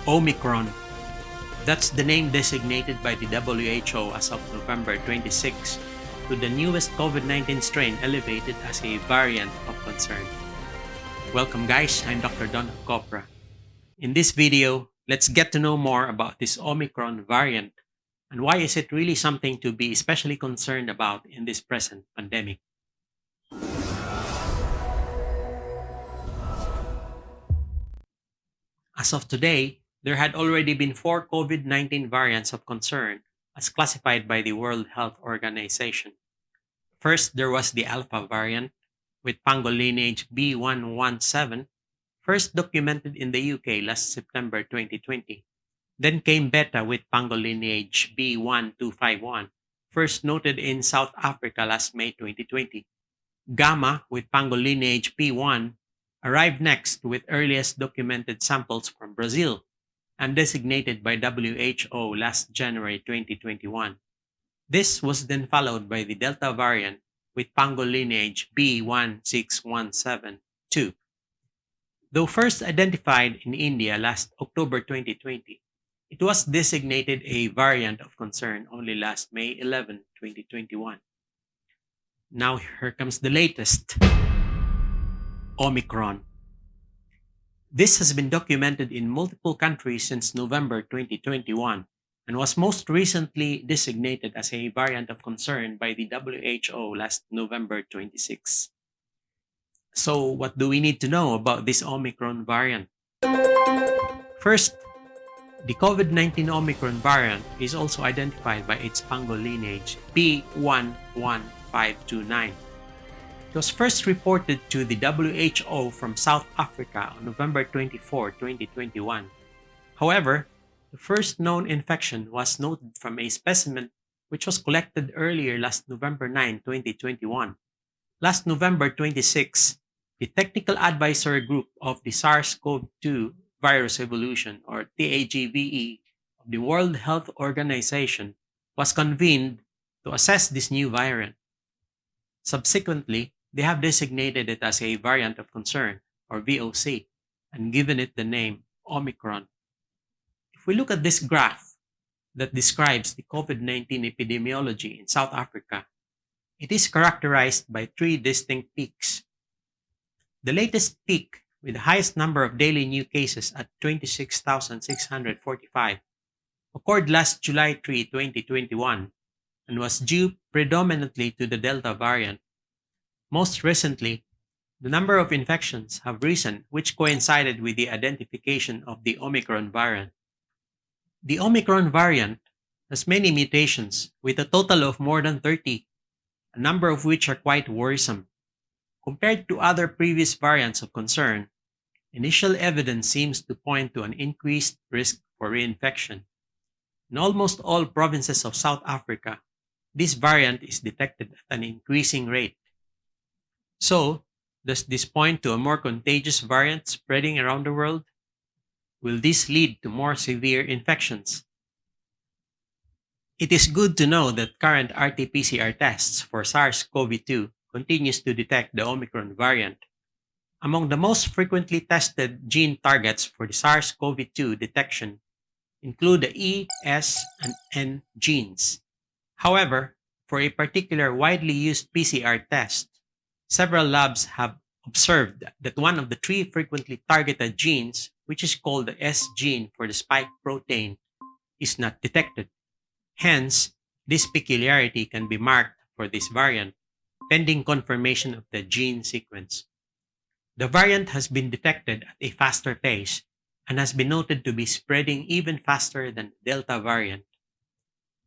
Omicron. That's the name designated by the WHO as of November 26 to the newest COVID-19 strain elevated as a variant of concern. Welcome guys, I'm Dr. Don Copra. In this video, let's get to know more about this Omicron variant and why is it really something to be especially concerned about in this present pandemic. As of today, there had already been 4 COVID-19 variants of concern as classified by the World Health Organization. First, there was the Alpha variant with Pango lineage B117, first documented in the UK last September 2020. Then came Beta with Pango lineage B1251, first noted in South Africa last May 2020. Gamma with Pango lineage P1 arrived next with earliest documented samples from Brazil and designated by WHO last January 2021. This was then followed by the Delta variant with Pango lineage B16172. Though first identified in India last October 2020, it was designated a variant of concern only last May 11, 2021. Now here comes the latest. Omicron. This has been documented in multiple countries since November 2021 and was most recently designated as a variant of concern by the WHO last November 26. So, what do we need to know about this Omicron variant? First, the COVID-19 Omicron variant is also identified by its Pango lineage B11529. It was first reported to the WHO from South Africa on November 24, 2021. However, the first known infection was noted from a specimen which was collected earlier last November 9, 2021. Last November 26, the Technical Advisory Group of the SARS-CoV-2 Virus Evolution, or TAGVE, of the World Health Organization was convened to assess this new variant. Subsequently, they have designated it as a variant of concern, or VOC, and given it the name Omicron. If we look at this graph that describes the COVID-19 epidemiology in South Africa, it is characterized by 3 distinct peaks. The latest peak, with the highest number of daily new cases at 26,645, occurred last July 3, 2021, and was due predominantly to the Delta variant. Most recently, the number of infections have risen, which coincided with the identification of the Omicron variant. The Omicron variant has many mutations, with a total of more than 30, a number of which are quite worrisome. Compared to other previous variants of concern, initial evidence seems to point to an increased risk for reinfection. In almost all provinces of South Africa, this variant is detected at an increasing rate. So, does this point to a more contagious variant spreading around the world? Will this lead to more severe infections? It is good to know that current RT-PCR tests for SARS-CoV-2 continues to detect the Omicron variant. Among the most frequently tested gene targets for the SARS-CoV-2 detection include the E, S, and N genes. However, for a particular widely used PCR test, several labs have observed that one of the 3 frequently targeted genes, which is called the S gene for the spike protein, is not detected. Hence, this peculiarity can be marked for this variant, pending confirmation of the gene sequence. The variant has been detected at a faster pace and has been noted to be spreading even faster than the Delta variant.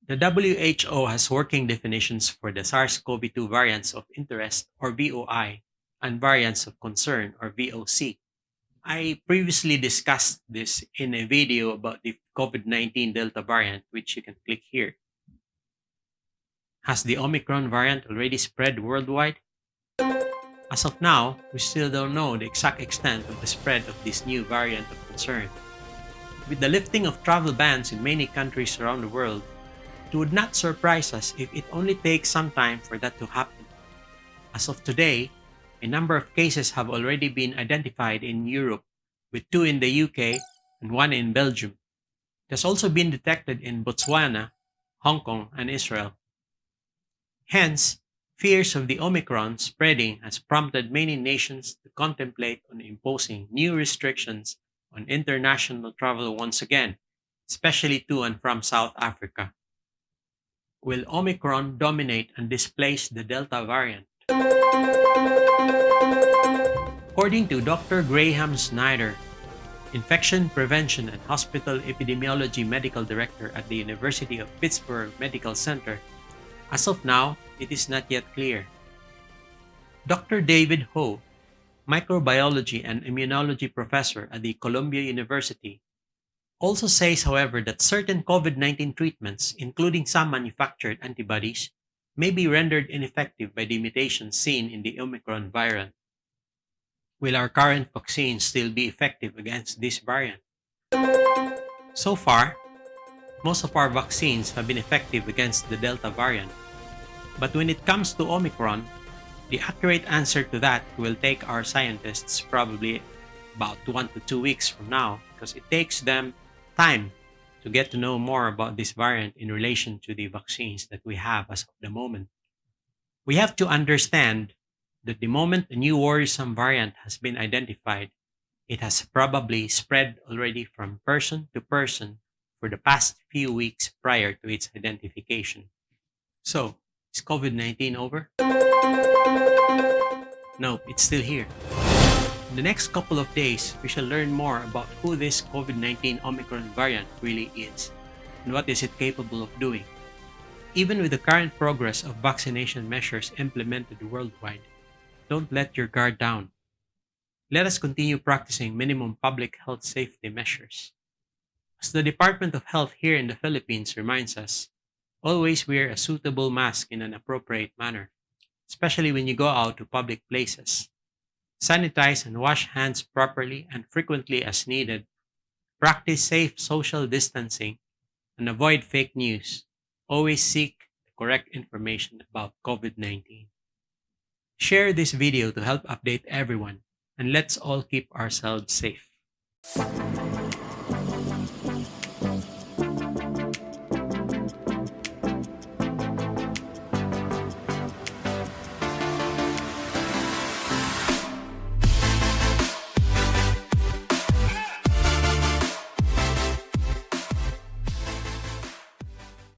The WHO has working definitions for the SARS-CoV-2 variants of interest, or VOI, and variants of concern, or VOC. I previously discussed this in a video about the COVID-19 Delta variant, which you can click here. Has the Omicron variant already spread worldwide? As of now, we still don't know the exact extent of the spread of this new variant of concern. With the lifting of travel bans in many countries around the world, it would not surprise us if it only takes some time for that to happen. As of today, A number of cases have already been identified in Europe, with 2 in the UK and 1 in Belgium. It has also been detected in Botswana, Hong Kong, and Israel. Hence, fears of the Omicron spreading has prompted many nations to contemplate on imposing new restrictions on international travel once again, especially to and from South Africa. Will Omicron dominate and displace the Delta variant? According to Dr. Graham Snyder, Infection Prevention and Hospital Epidemiology Medical Director at the University of Pittsburgh Medical Center, as of now, it is not yet clear. Dr. David Ho, microbiology and immunology professor at the Columbia University, also says, however, that certain COVID-19 treatments, including some manufactured antibodies, may be rendered ineffective by the mutations seen in the Omicron variant. Will our current vaccines still be effective against this variant? So far, most of our vaccines have been effective against the Delta variant. But when it comes to Omicron, the accurate answer to that will take our scientists probably about 1 to 2 weeks from now, because it takes them time to get to know more about this variant in relation to the vaccines that we have as of the moment. We have to understand that the moment a new worrisome variant has been identified, it has probably spread already from person to person for the past few weeks prior to its identification. So, is COVID-19 over? No, it's still here. In the next couple of days, we shall learn more about who this COVID-19 Omicron variant really is and what is it capable of doing. Even with the current progress of vaccination measures implemented worldwide, don't let your guard down. Let us continue practicing minimum public health safety measures. As the Department of Health here in the Philippines reminds us, always wear a suitable mask in an appropriate manner, especially when you go out to public places. Sanitize and wash hands properly and frequently as needed. Practice safe social distancing and avoid fake news. Always seek the correct information about COVID-19. Share this video to help update everyone, and let's all keep ourselves safe.